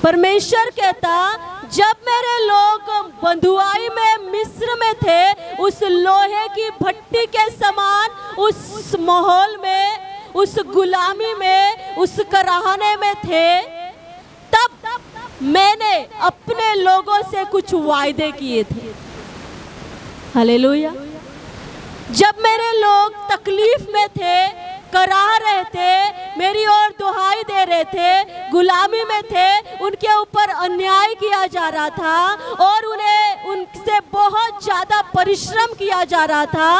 परमेश्वर कहता, जब मेरे लोग बंधुआई में मिस्र में थे, उस लोहे की भट्टी के समान उस माहौल में, उस गुलामी में, उस कराहने में थे, तब मैंने अपने लोगों से कुछ वायदे किए थे। हालेलुया। जब मेरे लोग तकलीफ में थे, कराह रहे थे, मेरी ओर दुहाई दे रहे थे, गुलामी में थे, उनके ऊपर अन्याय किया जा रहा था और उनसे बहुत ज़्यादा परिश्रम किया जा रहा था,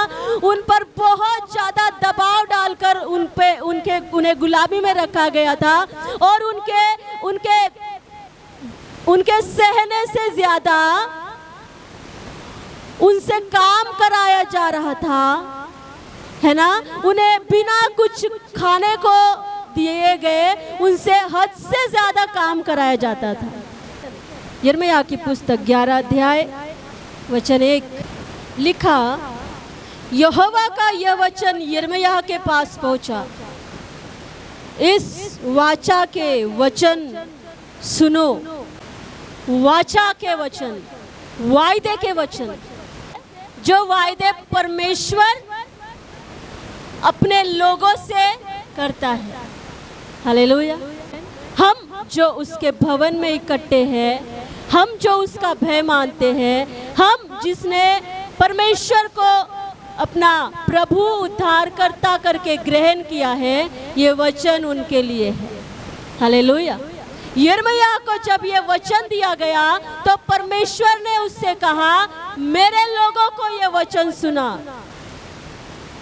उन पर बहुत ज़्यादा दबाव डालकर उन्हें गुलामी में रखा गया था और उनके सहने से ज़्यादा उनसे काम कराया जा रहा था, है ना। उन्हें बिना कुछ खाने को दिए गए उनसे हद से ज्यादा काम कराया जाता था। यिर्मयाह की पुस्तक 11 अध्याय वचन 1 लिखा, यहोवा का यह वचन यिर्मयाह के पास पहुंचा, इस वाचा के वचन सुनो। वाचा के वचन, वायदे के वचन, जो वायदे परमेश्वर अपने लोगों से करता है। हालेलुया। हम जो उसके भवन में इकट्ठे हैं, हम जो उसका भय मानते हैं, हम जिसने परमेश्वर को अपना प्रभु उद्धारकर्ता करके ग्रहण किया है, ये वचन उनके लिए है। हालेलुया। यिर्मयाह को जब ये वचन दिया गया तो परमेश्वर ने उससे कहा, मेरे लोगों को ये वचन सुना,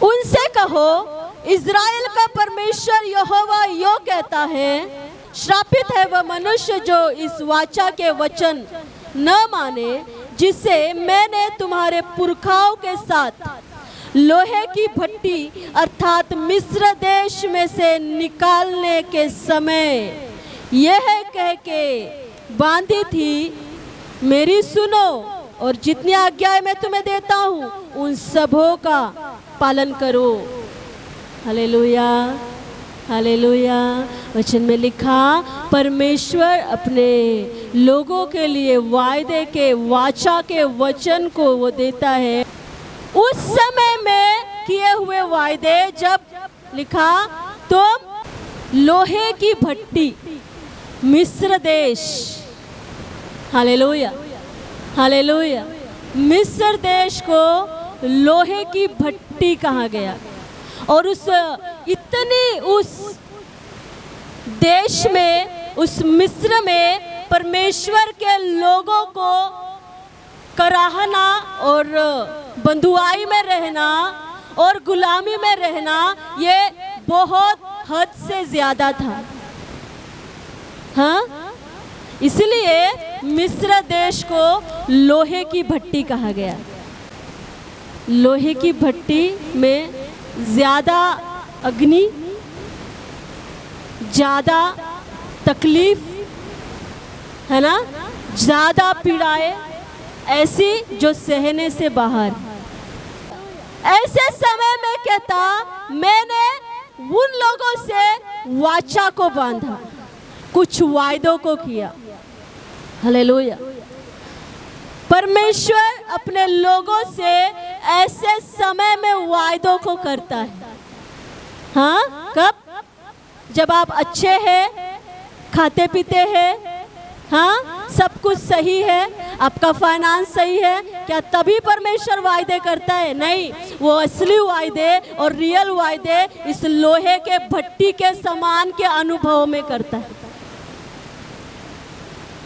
उनसे कहो, इज़राइल का परमेश्वर यहोवा यो कहता है, श्रापित है वह मनुष्य जो इस वाचा के वचन न माने, जिसे मैंने तुम्हारे पुरखाओं के साथ लोहे की भट्टी अर्थात मिस्र देश में से निकालने के समय यह कह के बांधी थी, मेरी सुनो और जितनी आज्ञाएं मैं तुम्हें देता हूँ उन सबों का पालन करो। Hallelujah, hallelujah. वचन में लिखा, परमेश्वर अपने लोगों के लिए वायदे के, वाचा के वचन को वो देता है। उस समय में किए हुए वायदे, जब लिखा, तुम लोहे की भट्टी मिस्र देश, हालेलुया, हालेलुया, मिस्र देश को लोहे की भट्टी कहा गया और उस देश में, उस मिस्र में परमेश्वर के लोगों को कराहना और बंधुआई में रहना और गुलामी में रहना, ये बहुत हद से ज्यादा था। हाँ, इसलिए मिस्र देश को लोहे की भट्टी कहा गया। लोहे की भट्टी में ज़्यादा अग्नि, ज़्यादा तकलीफ, है ना, ज़्यादा पीड़ाएं ऐसी जो सहने से बाहर। ऐसे समय में कहता, मैंने उन लोगों से वाचा को बांधा, कुछ वायदों को किया। हालेलुया। परमेश्वर अपने लोगों से ऐसे समय में वायदों को करता है। हाँ, कब? जब आप अच्छे हैं, खाते पीते हैं, हाँ, सब कुछ सही है, आपका फाइनेंस सही है, क्या तभी परमेश्वर वायदे करता है? नहीं, वो असली वायदे और रियल वायदे इस लोहे के भट्टी के समान के अनुभव में करता है।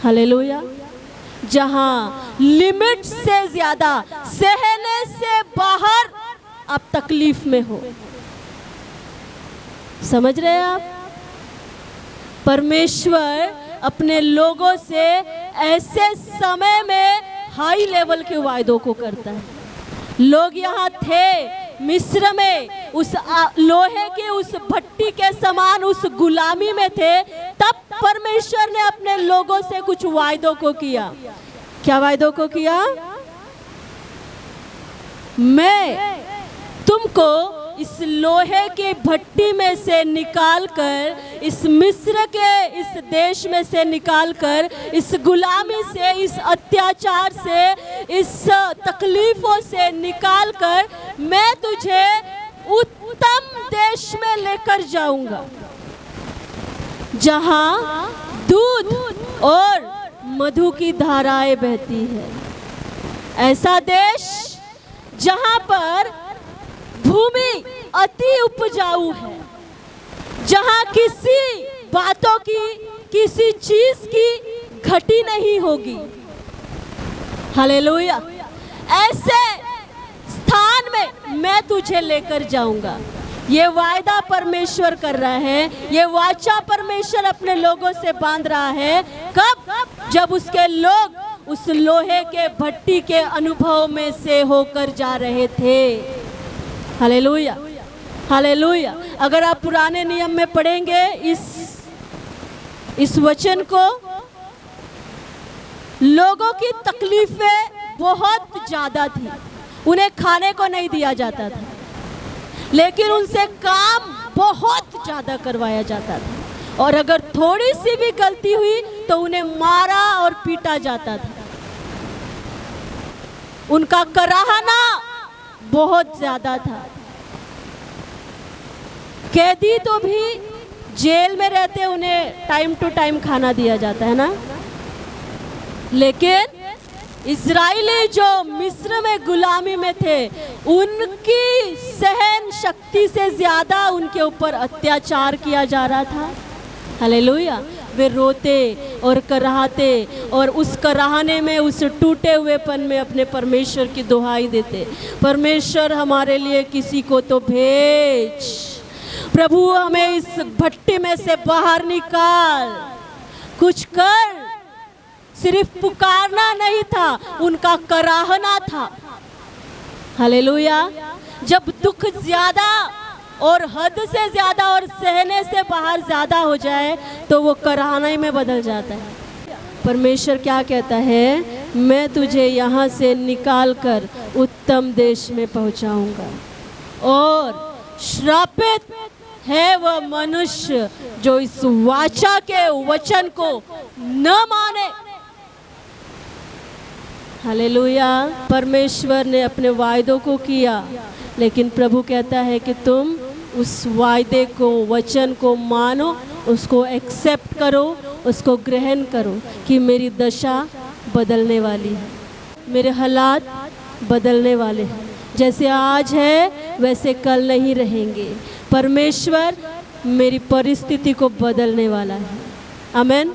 हालेलुया। जहाँ लिमिट से ज्यादा, सहने से बाहर आप तकलीफ में हो। समझ रहे हैं आप? परमेश्वर अपने लोगों से ऐसे समय में हाई लेवल के वायदों को करता है। लोग यहाँ थे मिस्र में, उस लोहे के उस भट्टी के समान उस गुलामी में थे, तब परमेश्वर ने अपने लोगों से कुछ वायदों को किया। क्या वायदों को किया? मैं तुमको इस लोहे की भट्टी में से निकालकर, इस मिस्र के इस देश में से निकालकर, इस गुलामी से, इस अत्याचार से, इस तकलीफों से निकालकर मैं तुझे उत्तम देश में लेकर जाऊंगा, जहां दूध और मधु की धाराएं बहती है। ऐसा देश जहां पर भूमि अति उपजाऊ है, जहां किसी बातों की, किसी चीज की घटी नहीं होगी। हालेलुया। ऐसे स्थान में मैं तुझे लेकर जाऊंगा। ये वायदा परमेश्वर कर रहा है, ये वाचा परमेश्वर अपने लोगों से बांध रहा है। कब? जब उसके लोग उस लोहे के भट्टी के अनुभव में से होकर जा रहे थे। Hallelujah, hallelujah. अगर आप पुराने नियम में पढ़ेंगे इस वचन को, लोगों की तकलीफें बहुत ज्यादा थी। उन्हें खाने को नहीं दिया जाता था, लेकिन उनसे काम बहुत ज्यादा करवाया जाता था, और अगर थोड़ी सी भी गलती हुई तो उन्हें मारा और पीटा जाता था। उनका कराहना बहुत ज्यादा था। कैदी तो भी जेल में रहते उन्हें टाइम टू टाइम खाना दिया जाता है ना, लेकिन इजराइली जो मिस्र में गुलामी में थे, उनकी सहन शक्ति से ज्यादा उनके ऊपर अत्याचार किया जा रहा था। हालेलुया। वे रोते और कराहते, और उस कराहने में, उस टूटे हुएपन में अपने परमेश्वर की दुहाई देते, परमेश्वर हमारे लिए किसी को तो भेज, प्रभु हमें इस भट्टी में से बाहर निकाल, कुछ कर। सिर्फ पुकारना नहीं था, उनका कराहना था। हालेलुया। जब दुख ज्यादा और हद से ज्यादा और सहने से बाहर ज्यादा हो जाए तो वो कराहना में बदल जाता है। परमेश्वर क्या कहता है? मैं तुझे यहाँ से निकाल कर उत्तम देश में पहुँचाऊंगा, और श्रापित है वह मनुष्य जो इस वाचा के वचन को न माने। हालेलुया। परमेश्वर ने अपने वायदों को किया, लेकिन प्रभु कहता है कि तुम उस वायदे को, वचन को मानो, उसको एक्सेप्ट करो, उसको ग्रहण करो कि मेरी दशा बदलने वाली है, मेरे हालात बदलने वाले हैं। जैसे आज है वैसे कल नहीं रहेंगे। परमेश्वर मेरी परिस्थिति को बदलने वाला है। आमेन,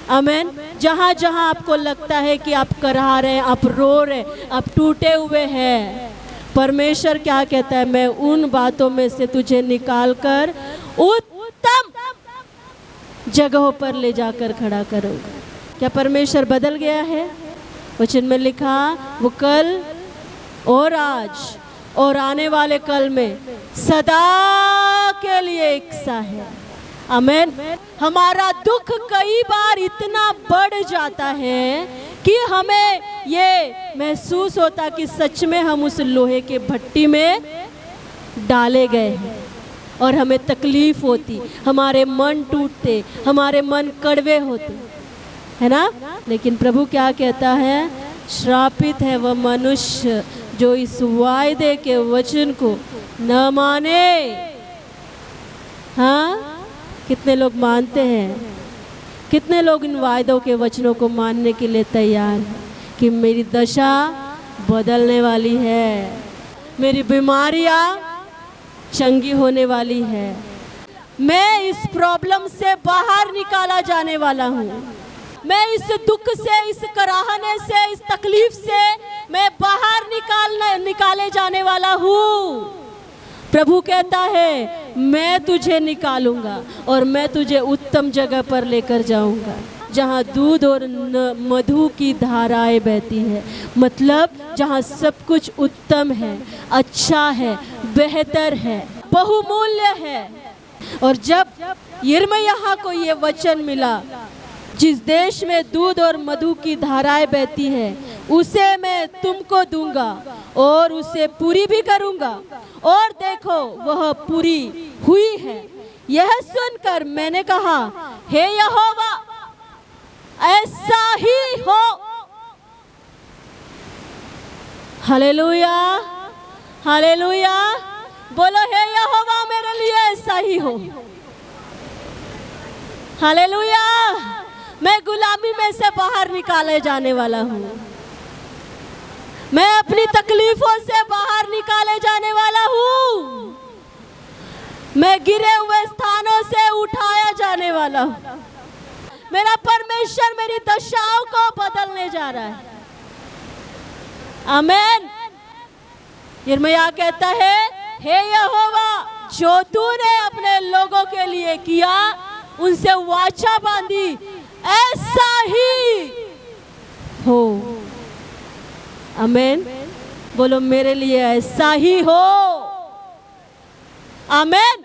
आमेन। जहाँ जहाँ आपको लगता है कि आप कराह रहे हैं, आप रो रहे, आप टूटे हुए हैं, परमेश्वर क्या कहता है? मैं उन बातों में से तुझे निकाल कर उत्तम जगहों पर ले जाकर खड़ा करूँगा। क्या परमेश्वर बदल गया है? वचन में लिखा वो कल और आज और आने वाले कल में सदा के लिए एक सा है। आमेन। हमारा दुख कई बार इतना बढ़ जाता है कि हमें ये महसूस होता कि सच में हम उस लोहे के भट्टी में डाले गए हैं, और हमें तकलीफ होती, हमारे मन टूटते, हमारे मन कड़वे होते, है ना। लेकिन प्रभु क्या कहता है? श्रापित है वह मनुष्य जो इस वायदे के वचन को न माने। हाँ, कितने लोग मानते हैं? कितने लोग इन वायदों के वचनों को मानने के लिए तैयार हैं कि मेरी दशा बदलने वाली है, मेरी बीमारियां चंगी होने वाली है, मैं इस प्रॉब्लम से बाहर निकाला जाने वाला हूँ, मैं इस दुख से, इस कराहने से, इस तकलीफ से मैं बाहर निकाले जाने वाला हूँ। प्रभु कहता है मैं तुझे निकालूंगा और मैं तुझे उत्तम जगह पर लेकर जाऊंगा, जहाँ दूध और मधु की धाराएं बहती है। मतलब जहाँ सब कुछ उत्तम है, अच्छा है, बेहतर है, बहुमूल्य है। और जब यिर्मयाह को ये वचन मिला, जिस देश में दूध और मधु की धाराएं बहती है, उसे मैं तुमको दूंगा और उसे पूरी भी करूंगा, और देखो वह पूरी हुई है। यह सुनकर मैंने कहा, हे यहोवा, ऐसा ही हो। Hallelujah, hallelujah. बोलो, हे यहोवा, मेरे लिए ऐसा ही हो। हालेलुया। मैं गुलामी में से बाहर निकाले जाने वाला हूँ। मैं अपनी तकलीफों से बाहर निकाले जाने वाला हूँ। मैं गिरे हुए स्थानों से उठाया जाने वाला हूँ। मेरा परमेश्वर मेरी दशाओं को बदलने जा रहा है। आमीन। यिर्मयाह कहता है, हे यहोवा, जो तूने अपने लोगों के लिए किया, उनसे वाचा बांधी, ऐसा ही हो। आमीन। बोलो, मेरे लिए ऐसा ही हो। आमीन।